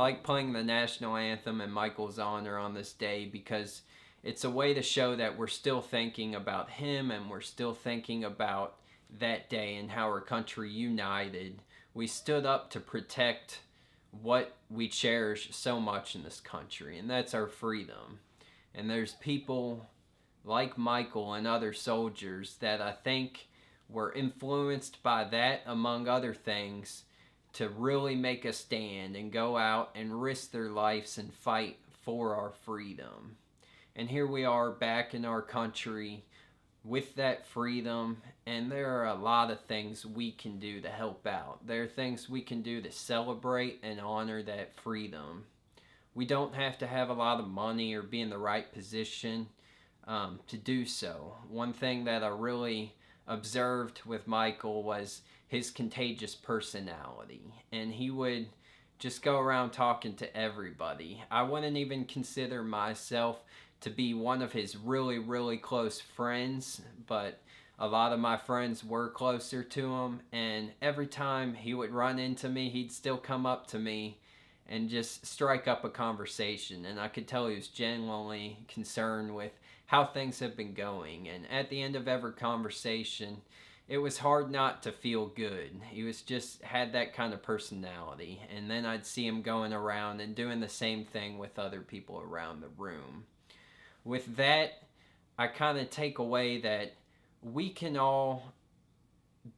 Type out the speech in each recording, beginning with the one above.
like playing the National Anthem in Michael's honor on this day because it's a way to show that we're still thinking about him and we're still thinking about that day and how our country united. We stood up to protect what we cherish so much in this country, and that's our freedom. And there's people like Michael and other soldiers that I think were influenced by that, among other things, to really make a stand and go out and risk their lives and fight for our freedom. And here we are back in our country with that freedom, and there are a lot of things we can do to help out. There are things we can do to celebrate and honor that freedom. We don't have to have a lot of money or be in the right position to do so. One thing that I really observed with Michael was his contagious personality, and he would just go around talking to everybody. I wouldn't even consider myself to be one of his really, really close friends, but a lot of my friends were closer to him, and every time he would run into me, he'd still come up to me and just strike up a conversation, and I could tell he was genuinely concerned with how things have been going. And at the end of every conversation, it was hard not to feel good. He was just had that kind of personality, and then I'd see him going around and doing the same thing with other people around the room. With that, I kind of take away that we can all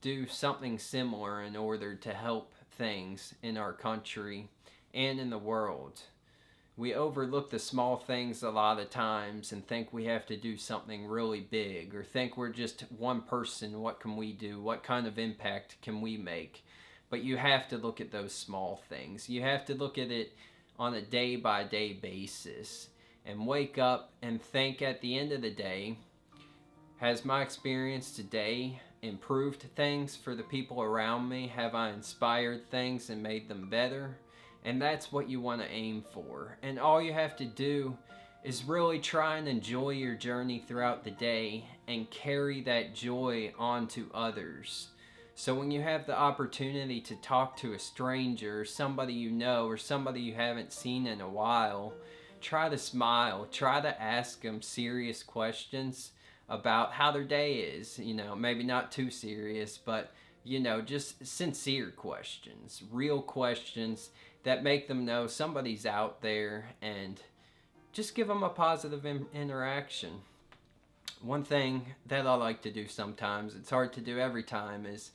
do something similar in order to help things in our country and in the world. We overlook the small things a lot of times and think we have to do something really big, or think we're just one person. What can we do? What kind of impact can we make? But you have to look at those small things. You have to look at it on a day-by-day basis and wake up and think at the end of the day, has my experience today improved things for the people around me? Have I inspired things and made them better? And that's what you want to aim for. And all you have to do is really try and enjoy your journey throughout the day and carry that joy onto others. So when you have the opportunity to talk to a stranger, or somebody you know, or somebody you haven't seen in a while, try to smile. Try to ask them serious questions about how their day is. Maybe not too serious, but just sincere questions, real questions that make them know somebody's out there, and just give them a positive interaction. One thing that I like to do sometimes, it's hard to do every time, is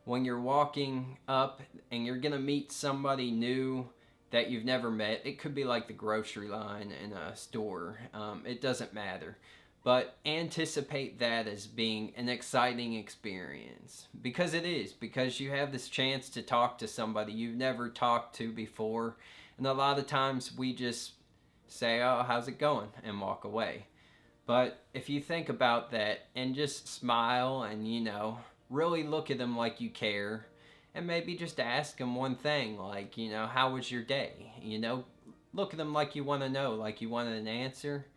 when you're walking up and you're gonna meet somebody new that you've never met. It could be like the grocery line in a store. It doesn't matter. But anticipate that as being an exciting experience, because it is, because you have this chance to talk to somebody you've never talked to before. And a lot of times we just say, oh, how's it going, and walk away. But if you think about that and just smile and really look at them like you care, and maybe just ask them one thing, like, how was your day? Look at them like you want to know, like you want an answer.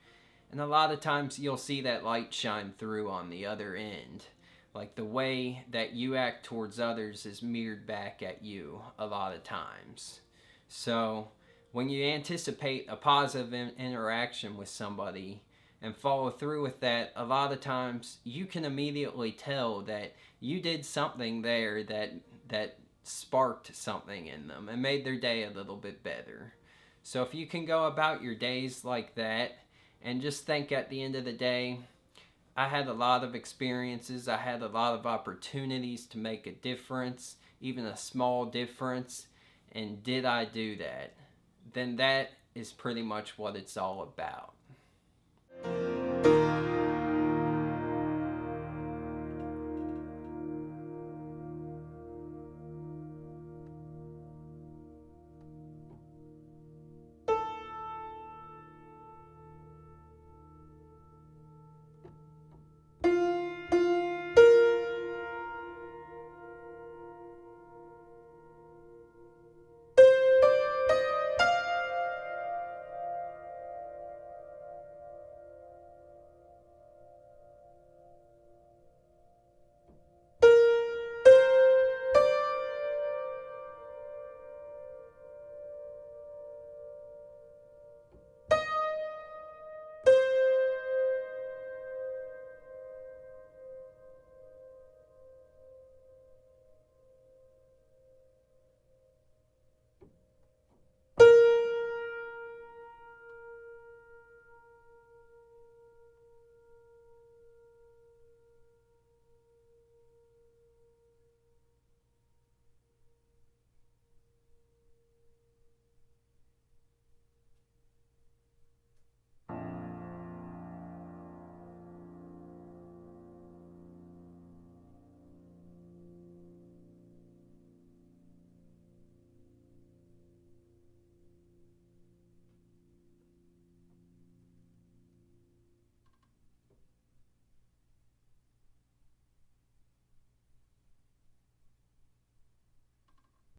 And a lot of times you'll see that light shine through on the other end. Like the way that you act towards others is mirrored back at you a lot of times. So when you anticipate a positive interaction with somebody and follow through with that, a lot of times you can immediately tell that you did something there that sparked something in them and made their day a little bit better. So if you can go about your days like that, and just think at the end of the day, I had a lot of experiences, I had a lot of opportunities to make a difference, even a small difference, and did I do that? Then that is pretty much what it's all about.